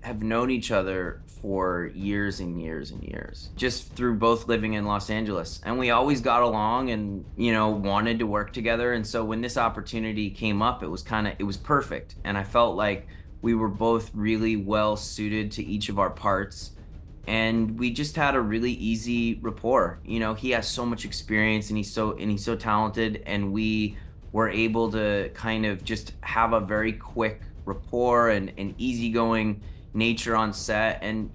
have known each other for years and years and years, just through both living in Los Angeles. And we always got along and, wanted to work together. And so when this opportunity came up, it was perfect. And I felt like we were both really well suited to each of our parts. And we just had a really easy rapport. He has so much experience and he's so talented, and we were able to kind of just have a very quick rapport and an easygoing nature on set. And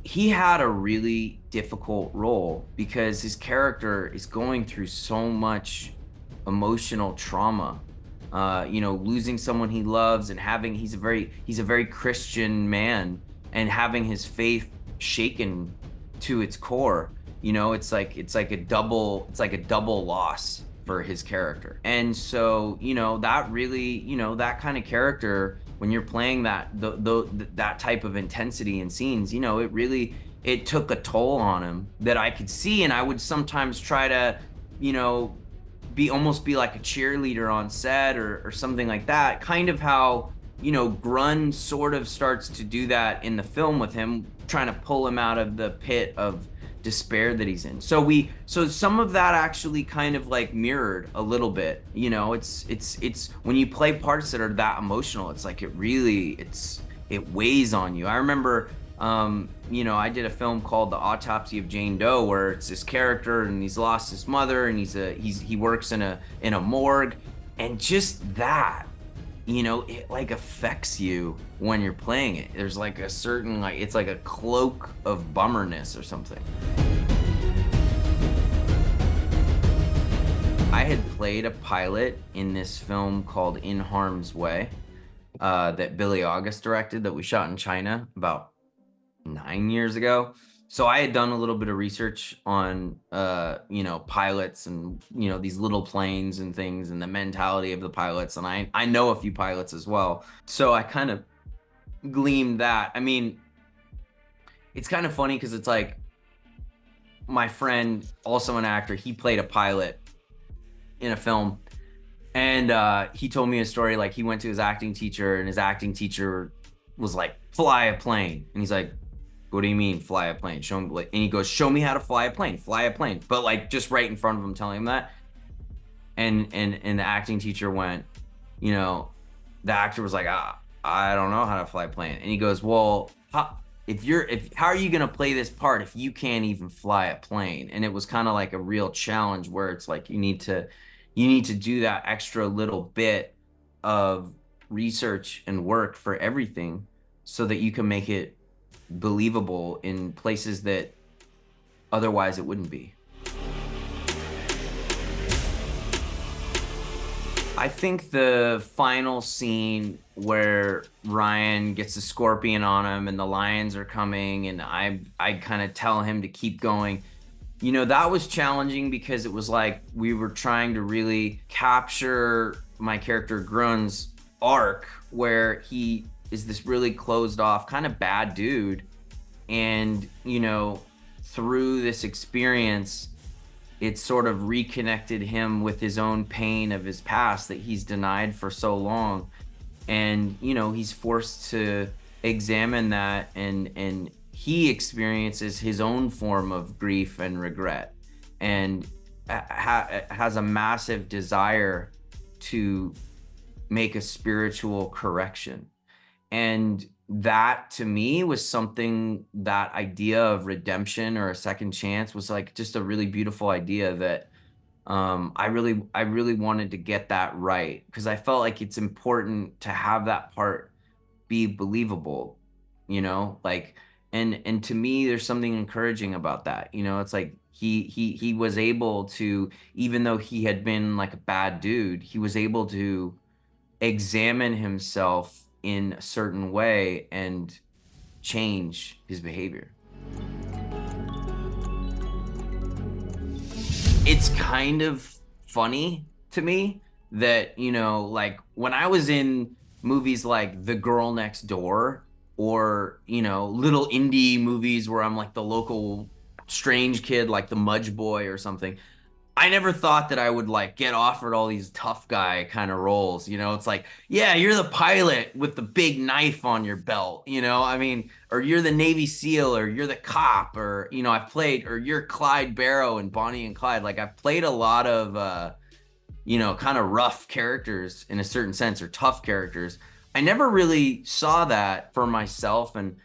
he had a really difficult role because his character is going through so much emotional trauma. Losing someone he loves, and he's a very Christian man, and having his faith shaken to its core. It's like a double loss for his character. And so, that really, that kind of character, when you're playing that type of intensity in scenes, it took a toll on him that I could see. And I would sometimes try to, be like a cheerleader on set or something like that. Kind of how, Grun sort of starts to do that in the film with him, trying to pull him out of the pit of despair that he's in. So some of that actually kind of like mirrored a little bit. It's when you play parts that are that emotional, it's like it weighs on you. I remember I did a film called The Autopsy of Jane Doe, where it's this character and he's lost his mother, and he works in a morgue, and just that, it like affects you when you're playing it. There's like a certain, like, it's like a cloak of bummerness or something. I had played a pilot in this film called In Harm's Way, that Billy August directed, that we shot in China about 9 years ago. So I had done a little bit of research on, pilots and, these little planes and things, and the mentality of the pilots. And I know a few pilots as well. So I kind of gleaned that. I mean, it's kind of funny because it's like my friend, also an actor, he played a pilot in a film. And he told me a story, like he went to his acting teacher, and his acting teacher was like, fly a plane. And he's like, what do you mean fly a plane? Show me. And he goes, show me how to fly a plane. But like just right in front of him, telling him that. And the acting teacher went, the actor was like, I don't know how to fly a plane. And he goes, well, how are you gonna play this part if you can't even fly a plane? And it was kind of like a real challenge, where it's like you need to do that extra little bit of research and work for everything, so that you can make it believable in places that otherwise it wouldn't be. I think the final scene where Ryan gets a scorpion on him and the lions are coming, and I kind of tell him to keep going, that was challenging, because it was like we were trying to really capture my character Grun's arc, where he is this really closed off kind of bad dude, and through this experience, it sort of reconnected him with his own pain of his past that he's denied for so long. And he's forced to examine that, and he experiences his own form of grief and regret, and has a massive desire to make a spiritual correction. And that, to me, was something, that idea of redemption or a second chance was like just a really beautiful idea that I really wanted to get that right, because I felt like it's important to have that part be believable, like, and to me, there's something encouraging about that. It's like he was able to, even though he had been like a bad dude, he was able to examine himself in a certain way and change his behavior. It's kind of funny to me that, like when I was in movies like The Girl Next Door, or, little indie movies where I'm like the local strange kid, like The Mudge Boy or something, I never thought that I would like get offered all these tough guy kind of roles. It's like, yeah, you're the pilot with the big knife on your belt, I mean, or you're the Navy SEAL, or you're the cop, or, I've played, or you're Clyde Barrow and Bonnie and Clyde. Like I've played a lot of, kind of rough characters in a certain sense, or tough characters. I never really saw that for myself. And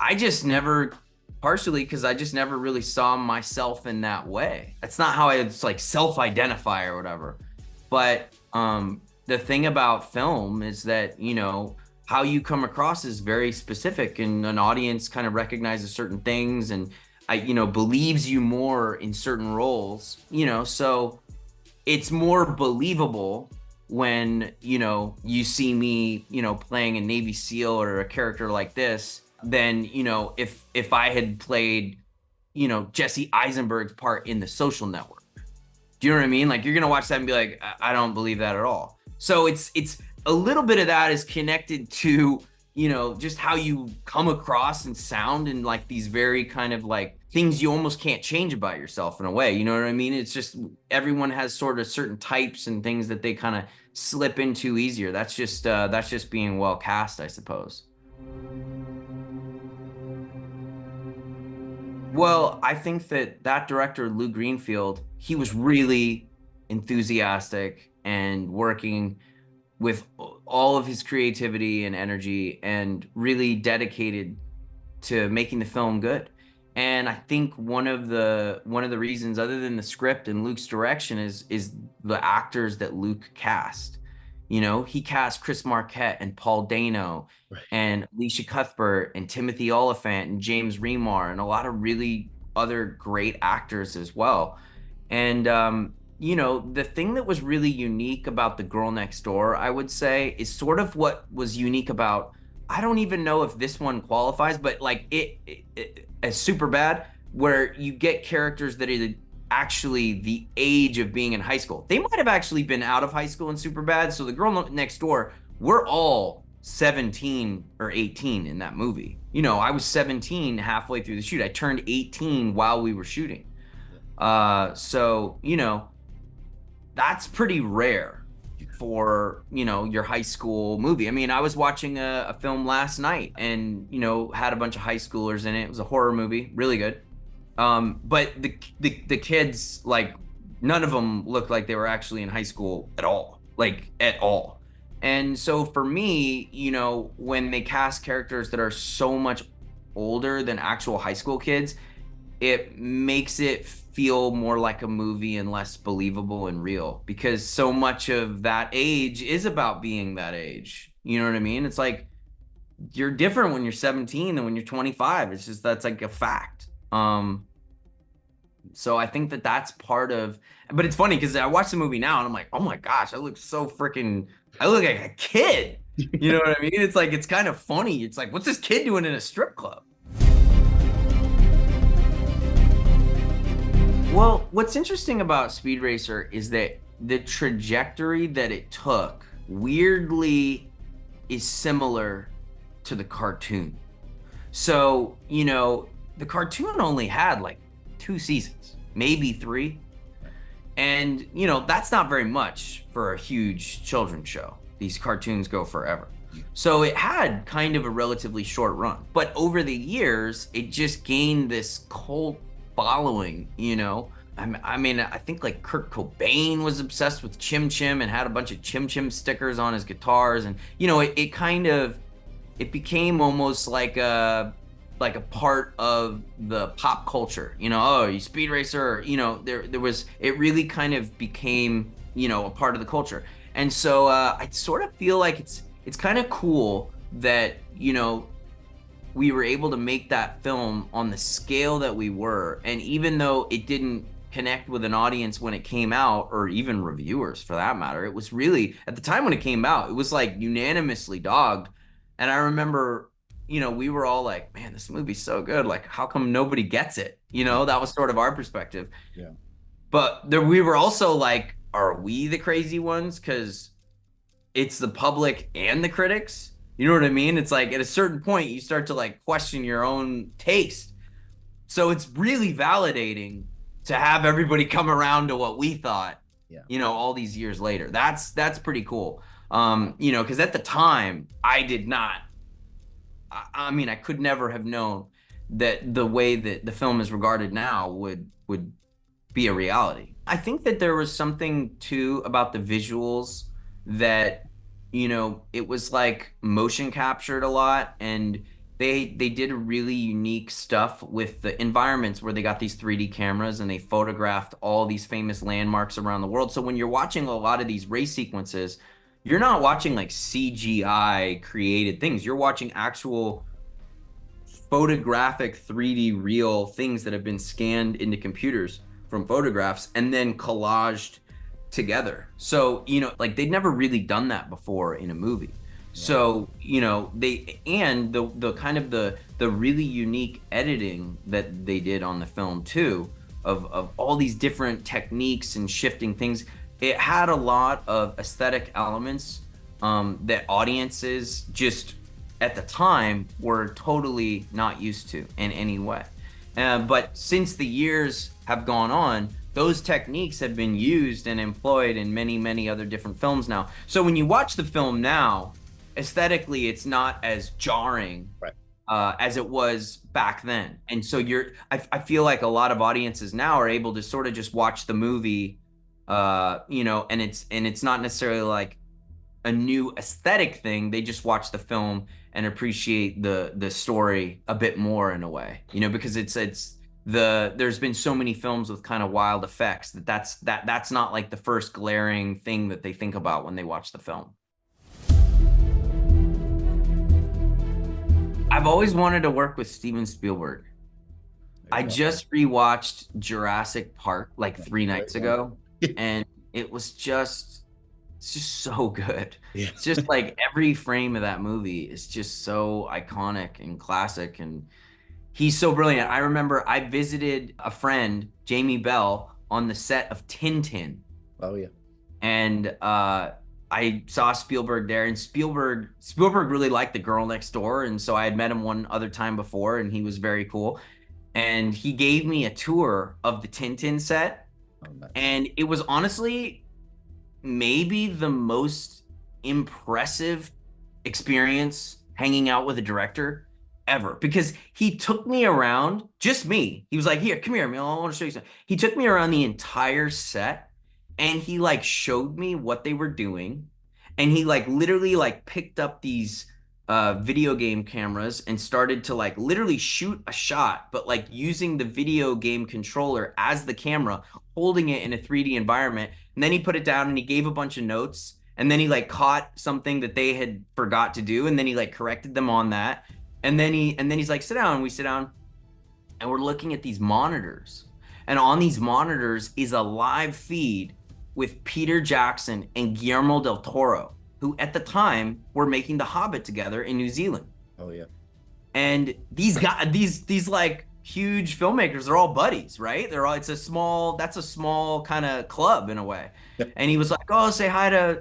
I just never, partially because I just never really saw myself in that way. That's not how I like self-identify or whatever. But the thing about film is that, how you come across is very specific, and an audience kind of recognizes certain things, and believes you more in certain roles, so it's more believable when, you see me, playing a Navy SEAL or a character like this, than, if I had played, Jesse Eisenberg's part in The Social Network. Do you know what I mean? Like you're gonna watch that and be like, I don't believe that at all. So it's a little bit of that is connected to, just how you come across and sound, and like these very kind of like things you almost can't change about yourself in a way. You know what I mean? It's just everyone has sort of certain types and things that they kind of slip into easier. That's just being well cast, I suppose. Well, I think that director, Lou Greenfield, he was really enthusiastic and working with all of his creativity and energy, and really dedicated to making the film good. And I think one of the reasons, other than the script and Luke's direction, is the actors that Luke cast. He cast Chris Marquette and Paul Dano, Right. and Alicia Cuthbert and Timothy Oliphant and James Remar, and a lot of really other great actors as well. And the thing that was really unique about The Girl Next Door, I would say, is sort of what was unique about, I don't even know if this one qualifies, but like it as Superbad, where you get characters that are actually the age of being in high school. They might have actually been out of high school in Superbad. So The Girl Next Door, we're all 17 or 18 in that movie. I was 17 halfway through the shoot. I turned 18 while we were shooting. So, that's pretty rare for, your high school movie. I mean, I was watching a film last night, and, had a bunch of high schoolers in it. It was a horror movie, really good. But the kids, like, none of them looked like they were actually in high school at all, like at all. And so for me, when they cast characters that are so much older than actual high school kids, it makes it feel more like a movie and less believable and real, because so much of that age is about being that age. You know what I mean? It's like you're different when you're 17 than when you're 25. It's just, that's like a fact. So I think that's part of, but it's funny because I watch the movie now and I'm like, oh my gosh, I look like a kid. You know what I mean? It's like, it's kind of funny. It's like, what's this kid doing in a strip club? Well, what's interesting about Speed Racer is that the trajectory that it took weirdly is similar to the cartoon. So, the cartoon only had like 2 seasons, maybe 3. And, that's not very much for a huge children's show. These cartoons go forever. So it had kind of a relatively short run. But over the years, it just gained this cult following, I mean, I think like Kurt Cobain was obsessed with Chim Chim and had a bunch of Chim Chim stickers on his guitars. And, it became almost like a part of the pop culture, oh, you Speed Racer, there was, it really kind of became, a part of the culture. And so I sort of feel like it's kind of cool that, we were able to make that film on the scale that we were. And even though it didn't connect with an audience when it came out, or even reviewers for that matter, it was really, at the time when it came out, it was like unanimously dogged. And I remember, we were all like, man, this movie's so good. Like, how come nobody gets it? That was sort of our perspective. Yeah. But we were also like, are we the crazy ones? Because it's the public and the critics. You know what I mean? It's like at a certain point, you start to like question your own taste. So it's really validating to have everybody come around to what we thought, Yeah. all these years later. That's pretty cool. Because at the time I did not. I mean, I could never have known that the way that the film is regarded now would be a reality. I think that there was something too about the visuals that, it was like motion captured a lot, and they did really unique stuff with the environments where they got these 3D cameras and they photographed all these famous landmarks around the world. So when you're watching a lot of these race sequences, you're not watching like CGI created things. You're watching actual photographic 3D real things that have been scanned into computers from photographs and then collaged together. So, like they'd never really done that before in a movie. So, they and the kind of the really unique editing that they did on the film too, of all these different techniques and shifting things. It had a lot of aesthetic elements that audiences just at the time were totally not used to in any way. But since the years have gone on, those techniques have been used and employed in many, many other different films now. So when you watch the film now, aesthetically, it's not as jarring Right. as it was back then. And so I feel like a lot of audiences now are able to sort of just watch the movie, and it's not necessarily like a new aesthetic thing. They just watch the film and appreciate the story a bit more in a way, because there's been so many films with kind of wild effects that's not like the first glaring thing that they think about when they watch the film. I've always wanted to work with Steven Spielberg. I just rewatched Jurassic Park like 3 nights ago, and it's just so good. Yeah. It's just like every frame of that movie is just so iconic and classic, and he's so brilliant. I remember I visited a friend, Jamie Bell, on the set of Tintin. Oh yeah. And I saw Spielberg there, and Spielberg really liked The Girl Next Door, and so I had met him one other time before, and he was very cool. And he gave me a tour of the Tintin set, nice. And it was honestly maybe the most impressive experience hanging out with a director ever, because he took me around, just me. He was like, "Here, come here, Emile, I want to show you something." He took me around the entire set, and he like showed me what they were doing, and he like literally like picked up these video game cameras and started to like literally shoot a shot, but like using the video game controller as the camera, holding it in a 3D environment. And then he put it down and he gave a bunch of notes, and then he like caught something that they had forgot to do, and then he like corrected them on that. And then he's like, "Sit down." And we sit down, and we're looking at these monitors. And on these monitors is a live feed with Peter Jackson and Guillermo del Toro, who at the time were making The Hobbit together in New Zealand. Oh yeah. And these guys, these like huge filmmakers, they're all buddies, right? That's a small kind of club in a way. And he was like, "Oh, say hi to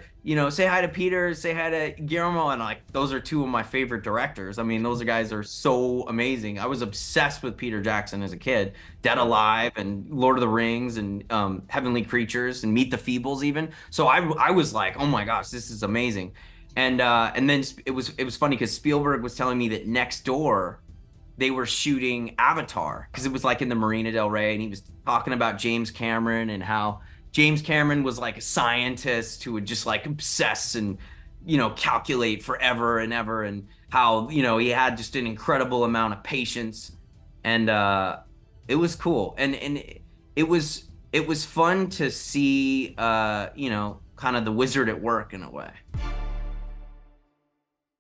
Peter, say hi to Guillermo." And like, those are two of my favorite directors. I mean, those guys are so amazing. I was obsessed with Peter Jackson as a kid. Dead Alive and Lord of the Rings and Heavenly Creatures and Meet the Feebles even. So I was like, "Oh my gosh, this is amazing." And then it was funny because Spielberg was telling me that next door they were shooting Avatar, because it was like in the Marina del Rey, and he was talking about James Cameron and how James Cameron was like a scientist who would just like obsess and calculate forever and ever, and how he had just an incredible amount of patience. And it was cool, and it was fun to see kind of the wizard at work in a way.